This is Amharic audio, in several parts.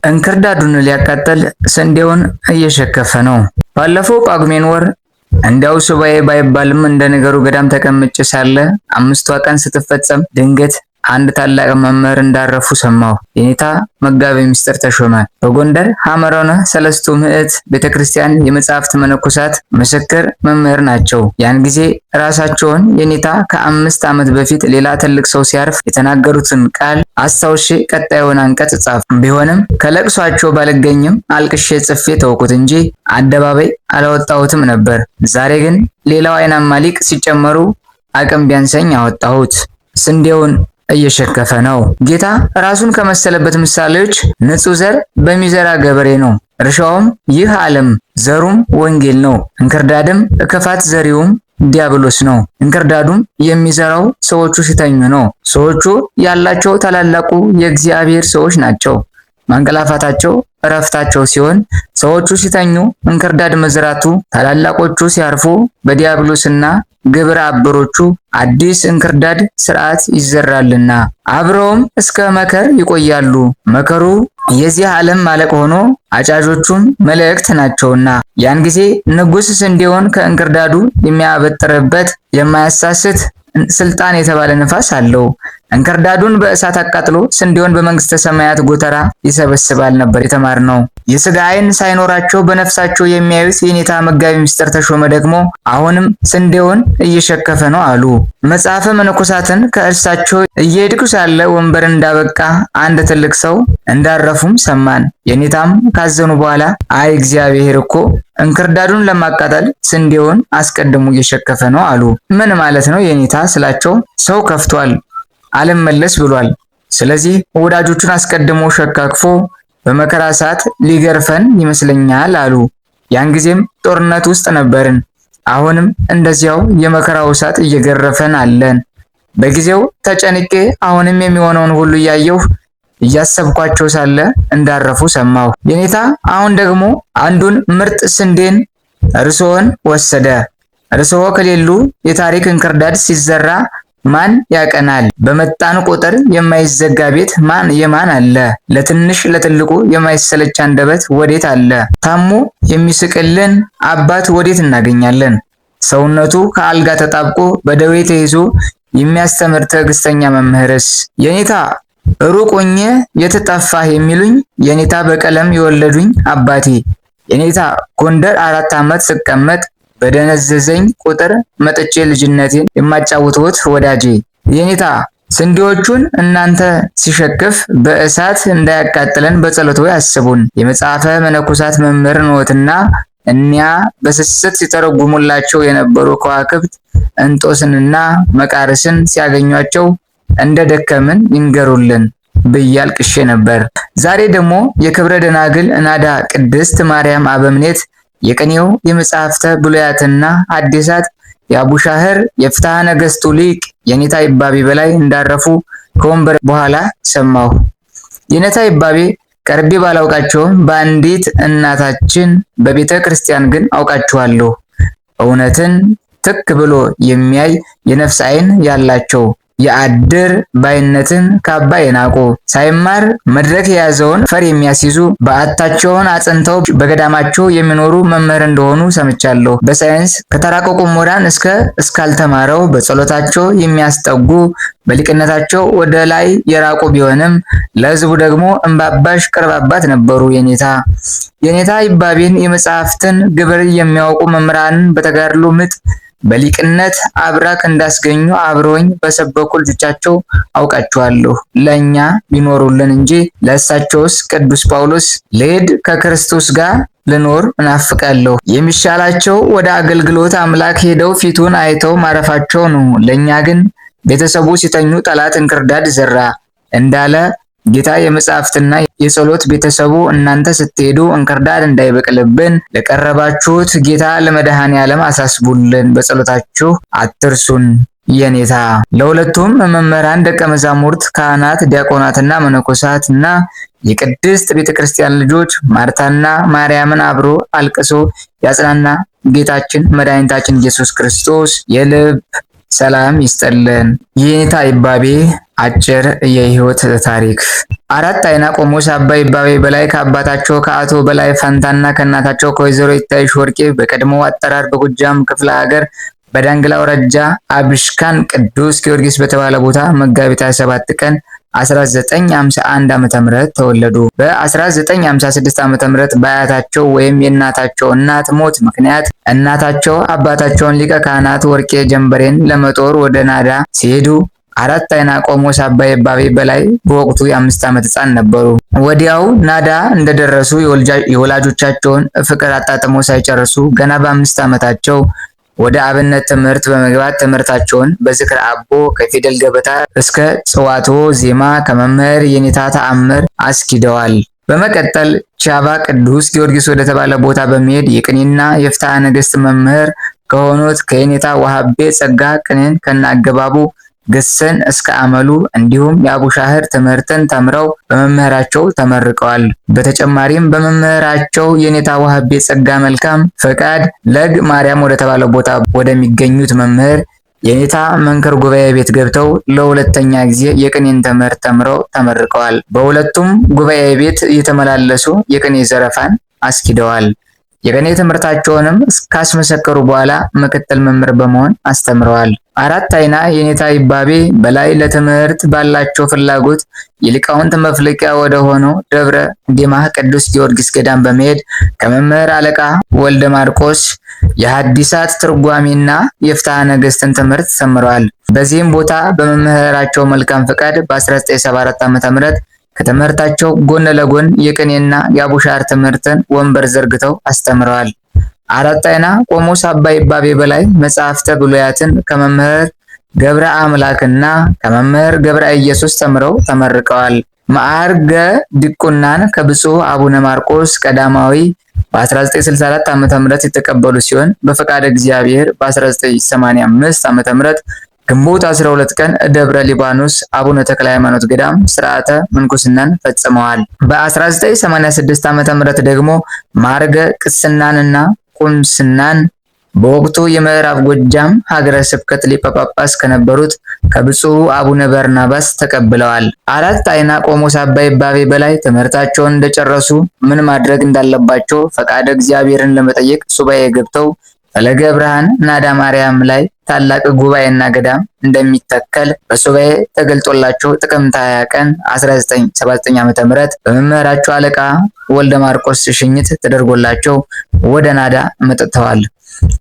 እንክርዳዱን ሊያቃጥል ስንዴውን እየሸከፈ ነው። ባለፈው ጳጉሜን ወር እንዲያው ሱባኤ ባይባልም እንደ ነገሩ ገዳም ተቀምጬ ሳለ አምስቷ ቀን ስትፈጸም ድንገት አንድ ታላቅ መምህር እንዳረፉ ሰማሁ። የኔታ መጋቤ ምስጢር ተሾመ በጎንደር ሐመረነ ሰለስቱ ምዕት ቤተክርስቲያን የመጻሕፍት መነኮሳት ምስክር መምህር ናቸው። ያን ጊዜ ራሳቸውን የኔታ ከ5 ዓመት በፊት ሌላ ትልቅ ሰው ሲያርፍ የተናገሩትን ቃል አስታውሼ ቀጣዩን አንቀጽ ጻፍ። ቢሆንም ከለቅሷቸው ባልገኝም አልቅሼ ጽፌ ተውኩት እንጂ አደባባይ አላወጣሁትም ነበር። ዛሬ ግን ሌላው አይናማ ሊቅ ሲጨመሩ አቅም ቢያንሰኝ አወጣሁት። ስንዴውን እየሸከፈ ነው። ጌታ ራሱን ከመሰለበት ምሳሌዎች ንጹሕ ዘር በሚዘራ ገበሬ ነው። እርሻውም ይህ ዓለም፣ ዘሩም ወንጌል ነው። እንክርዳድም ክፋት ዘሪውም ዲያብሎስ ነው። እንክርዳዱም የሚዘራው ሰዎቹ ሲተኙ ነው። ሰዎቹ ያላቸው ታላላቁ የእግዚአብሔር ሰዎች ናቸው። ማንቀላፋታቸው እረፍታቸው ሲሆን ሰዎቹ ሲተኙ እንክርዳድ መዝራቱ፣ ታላላቆቹ ሲያርፉ በዲያብሎስና ግብረ አበሮቹ አዲስ እንክርዳድ ስርዓት ይዘራልና አብረውም እስከ መከር ይቆያሉ። መከሩ የዚህ ዓለም ማለቅ ሆኖ አጫጆቹም መላእክት ናቸውና ያን ጊዜ ንጉሥ ስንዴውን ከእንክርዳዱ የሚያበጥርበት የማያሳስት ስልጣን የተባለ ነፋስ አለው። እንክርዳዱን በእሳት አቃጥሎ ስንዴውን በመንግስተ ሰማያት ጎተራ ይሰበስባል ነበር የተማርነው። የሥጋ ዓይን ሳይኖራቸው በነፍሳቸው የሚያዩት የኔታ መጋቤ ምስጢር ተሾመ ደግሞ አሁንም ስንዴውን እየሸከፈ ነው አሉ። መጽሐፈ መነኮሳትን ከእርሳቸው እየሄድኩ ሳለ ወንበር እንዳበቃ አንድ ትልቅ ሰው እንዳረፉም ሰማን። የኔታም ካዘኑ በኋላ አይ እግዚአብሔር እኮ እንክርዳዱን ለማቃጠል ስንዴውን አስቀድሞ እየሸከፈ ነው አሉ። ምን ማለት ነው የኔታ ስላቸው፣ ሰው ከፍቷል አልመለስ ብሏል። ስለዚህ ወዳጆቹን አስቀድሞ ሸካክፎ በመከራ ሰዓት ሊገርፈን ይመስለኛል አሉ። ያን ጊዜም ጦርነት ውስጥ ነበርን። አሁንም እንደዚያው የመከራው እሳት እየገረፈን አለን። በጊዜው ተጨንቄ አሁንም የሚሆነውን ሁሉ እያሰብኳቸው ሳለ እንዳረፉ ሰማሁ። የኔታ አሁን ደግሞ አንዱን ምርጥ ስንዴን እርስዎን ወሰደ። እርስዎ ከሌሉ የታሪክ እንክርዳድ ሲዘራ ማን ያቀናል? በመጣን ቁጥር የማይዘጋ ቤት የማን አለ? ለትንሽ ለትልቁ የማይሰለች አንደበት ወዴት አለ? ታሞ የሚስቅልን አባት ወዴት እናገኛለን? ሰውነቱ ከአልጋ ተጣብቆ በደዌ ተይዞ የሚያስተምር ትዕግስተኛ መምህርስ? የኔታ ሩቅ ሆኜ የት ጠፋህ የሚሉኝ የኔታ በቀለም የወለዱኝ አባቴ፣ የኔታ ጎንደር 4 ዓመት ስቀመጥ በደነዘዘኝ ቁጥር መጥቼ ልጅነቴን የማጫውተውት ወዳጄ፣ የኔታ ስንዴዎቹን እናንተ ሲሸክፍ በእሳት እንዳያቃጥለን በጸሎቱ ያስቡን። የመጽሐፈ መነኮሳት መምህር ነዎትና እኒያ በስስት ሲተረጉሙላቸው የነበሩ ከዋክብት እንጦስንና መቃርስን ሲያገኟቸው እንደደከምን ይንገሩልን ብዬ አልቅሼ ነበር። ዛሬ ደግሞ የክብረ ደናግል እናዳ ቅድስት ማርያም አበምኔት የቅኔው የመጽሐፍተ ብሉያትና ሐዲሳት የአቡሻህር የፍትሐ ነገሥቱ ሊቅ የኔታ ይባቤ በላይ እንዳረፉ ከወንበር በኋላ ሰማሁ። የኔታ ይባቤ ቀርቤ ባላውቃቸውም በአንዲት እናታችን በቤተ ክርስቲያን ግን አውቃቸዋለሁ። እውነትን ትክ ብሎ የሚያይ የነፍስ ዓይን ያላቸው፣ የአድር ባይነትን ካባ የናቁ፣ ሳይማር መድረክ የያዘውን ፈር የሚያስይዙ፣ በዓታቸውን አጽንተው በገዳማቸው የሚኖሩ መምህር እንደሆኑ ሰምቻለሁ። በሳይንስ ከተራቀቁ ምሁራን እስካልተማረው በጸሎታቸው የሚያስጠጉ፣ በሊቅነታቸው ወደ ላይ የራቁ ቢሆንም ለሕዝቡ ደግሞ እምባባሽ ቅርብ አባት ነበሩ። የኔታ ይባቤን የመጽሐፍትን ግብር የሚያውቁ መምህራንን በተጋድሎ ምጥ በሊቅነት አብራክ እንዳስገኙ አብረውኝ በሰበኩ ልጆቻቸው አውቃቸዋለሁ። ለኛ ቢኖሩልን እንጂ ለእሳቸውስ ቅዱስ ጳውሎስ ልሄድ ከክርስቶስ ጋር ልኖር እናፍቃለሁ፣ የሚሻላቸው ወደ አገልግሎት አምላክ ሄደው ፊቱን አይተው ማረፋቸው ነው። ለኛ ግን ቤተሰቡ ሲተኙ ጠላት እንክርዳድ ዘራ እንዳለ ጌታ የመጽሐፍትና የጸሎት ቤተሰቡ እናንተ ስትሄዱ እንክርዳድ እንዳይበቅልብን ለቀረባችሁት ጌታ ለመድኃኔ ዓለም አሳስቡልን፣ በጸሎታችሁ አትርሱን። የኔታ ለሁለቱም መምህራን ደቀ መዛሙርት ካህናት፣ ዲያቆናትና መነኮሳትና የቅድስት ቤተክርስቲያን ልጆች ማርታና ማርያምን አብሮ አልቅሶ ያጽናና ጌታችን መድኃኒታችን ኢየሱስ ክርስቶስ የልብ ሰላም ይስጥልን። የኔታ ይባቤ አጭር የህይወት ታሪክ። አራት አይና ቆሞስ አባ ይባቤ በላይ ከአባታቸው ከአቶ በላይ ፈንታና ከእናታቸው ከወይዘሮ ይታይሽ ወርቄ በቀድሞው አጠራር በጎጃም ክፍለ ሀገር በዳንግላ ወረዳ አብሽካን ቅዱስ ጊዮርጊስ በተባለ ቦታ መጋቢት 27 ቀን 1951 ዓ.ም ተወለዱ። በ1956 ዓ.ም በአያታቸው ወይም የእናታቸው እናት ሞት ምክንያት እናታቸው አባታቸውን ሊቀ ካህናት ወርቄ ጀንበሬን ለመጦር ወደ ናዳ ሲሄዱ አራት አይና ቆሞስ አባ ይባቤ በላይ በወቅቱ የ5 ዓመት ህፃን ነበሩ። ወዲያው ናዳ እንደደረሱ የወላጆቻቸውን ፍቅር አጣጥሞ ሳይጨርሱ ገና በ5 ዓመታቸው ወደ አብነት ትምህርት በመግባት ትምህርታቸውን በዝክረ አቦ ከፊደል ገበታ እስከ ጽዋቶ ዜማ ከመምህር የኔታ ተአምር አስኪደዋል። በመቀጠል ቻባ ቅዱስ ጊዮርጊስ ወደ ተባለ ቦታ በመሄድ የቅኔና የፍትሐ ነገሥት መምህር ከሆኑት ከየኔታ ወሃቤ ጸጋ ቅኔን ከነአገባቡ ግስን እስከ አመሉ እንዲሁም የአቡሻህር ትምህርትን ተምረው በመምህራቸው ተመርቀዋል። በተጨማሪም በመምህራቸው የኔታ ወሃቤ ጸጋ መልካም ፈቃድ ለግ ማርያም ወደ ተባለው ቦታ ወደሚገኙት መምህር የኔታ መንክር ጉባኤ ቤት ገብተው ለሁለተኛ ጊዜ የቅኔን ትምህርት ተምረው ተመርቀዋል። በሁለቱም ጉባኤ ቤት እየተመላለሱ የቅኔ ዘረፋን አስኪደዋል። የቅኔ ትምህርታቸውንም ካስመሰከሩ በኋላ ምክትል መምህር በመሆን አስተምረዋል። አራት አይና የኔታ ይባቤ በላይ ለትምህርት ባላቸው ፍላጎት የሊቃውንት መፍለቂያ ወደ ሆነው ደብረ ዲማህ ቅዱስ ጊዮርጊስ ገዳም በመሄድ ከመምህር አለቃ ወልደ ማርቆስ የሐዲሳት ትርጓሜና የፍትሐ ነገሥትን ትምህርት ተምረዋል። በዚህም ቦታ በመምህራቸው መልካም ፈቃድ በ1974 ዓ.ም ከትምህርታቸው ጎን ለጎን የቅኔና የአቡሻር ትምህርትን ወንበር ዘርግተው አስተምረዋል። አራት አይና ቆሞስ አባ ይባቤ በላይ መጽሐፍተ ብሉያትን ከመምህር ገብረ አምላክና ከመምህር ገብረ ኢየሱስ ተምረው ተመርቀዋል። ማዕርገ ዲቁናን ከብፁዕ አቡነ ማርቆስ ቀዳማዊ በ1964 ዓ.ም የተቀበሉ ሲሆን በፈቃደ እግዚአብሔር በ1985 ዓ.ም ግንቦት 12 ቀን ደብረ ሊባኖስ አቡነ ተክለ ሃይማኖት ገዳም ስርዓተ ምንኩስናን ፈጽመዋል። በ1986 ዓ.ም ደግሞ ማዕርገ ቅስናንና ቁምስናን በወቅቱ የምዕራብ ጎጃም ሀገረ ስብከት ሊቀ ጳጳስ ከነበሩት ከብፁዕ አቡነ በርናባስ ተቀብለዋል። አራት አይና ቆሞስ አባ ይባቤ በላይ ትምህርታቸውን እንደጨረሱ ምን ማድረግ እንዳለባቸው ፈቃደ እግዚአብሔርን ለመጠየቅ ሱባኤ ገብተው ፈለገ ብርሃን ናዳ ማርያም ላይ ታላቅ ጉባኤና ገዳም እንደሚተከል በሱባኤ ተገልጦላቸው ጥቅምት 20 ቀን 1979 ዓ.ም በመምህራቸው አለቃ ወልደ ማርቆስ ሽኝት ተደርጎላቸው ወደ ናዳ መጥተዋል።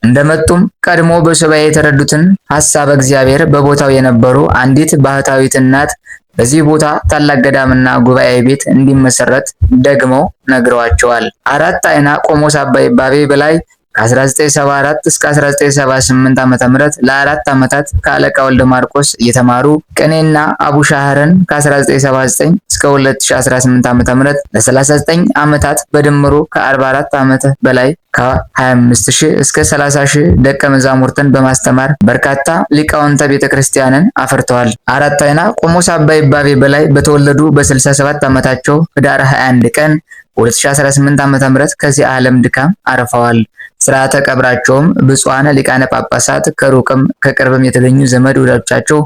እንደመጡም ቀድሞ በሱባኤ የተረዱትን ሐሳብ እግዚአብሔር በቦታው የነበሩ አንዲት ባህታዊት እናት በዚህ ቦታ ታላቅ ገዳምና ጉባኤ ቤት እንዲመሰረት ደግመው ነግረዋቸዋል። አራት አይና ቆሞስ አባ ይባቤ በላይ ከ1974 እስከ 1978 ዓ.ም ለአራት ዓመታት ከአለቃ ወልደ ማርቆስ እየተማሩ ቅኔና አቡሻህርን ከ1979 እስከ 2018 ዓ.ም ለ39 ዓመታት በድምሩ ከ44 ዓመት በላይ ከ25000 እስከ 30000 ደቀ መዛሙርትን በማስተማር በርካታ ሊቃውንተ ቤተክርስቲያንን አፍርተዋል። አራት አይና ቆሞስ አባ ይባቤ በላይ በተወለዱ በ67 ዓመታቸው ህዳር 21 ቀን 2018 ዓ.ም ከዚህ ዓለም ድካም አርፈዋል። ስርዓተ ቀብራቸውም ብፁዓን ሊቃነ ጳጳሳት ከሩቅም ከቅርብም የተገኙ ዘመድ ወዳጆቻቸው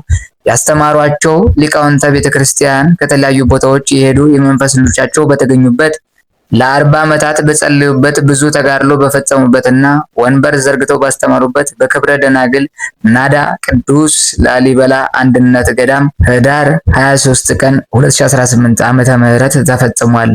ያስተማሯቸው ሊቃውንተ ቤተክርስቲያን ከተለያዩ ቦታዎች የሄዱ የመንፈስ ልጆቻቸው በተገኙበት ለ40 ዓመታት በጸለዩበት ብዙ ተጋድሎ በፈጸሙበትና ወንበር ዘርግተው ባስተማሩበት በክብረ ደናግል ናዳ ቅዱስ ላሊበላ አንድነት ገዳም ህዳር 23 ቀን 2018 ዓ.ም ተፈጽሟል።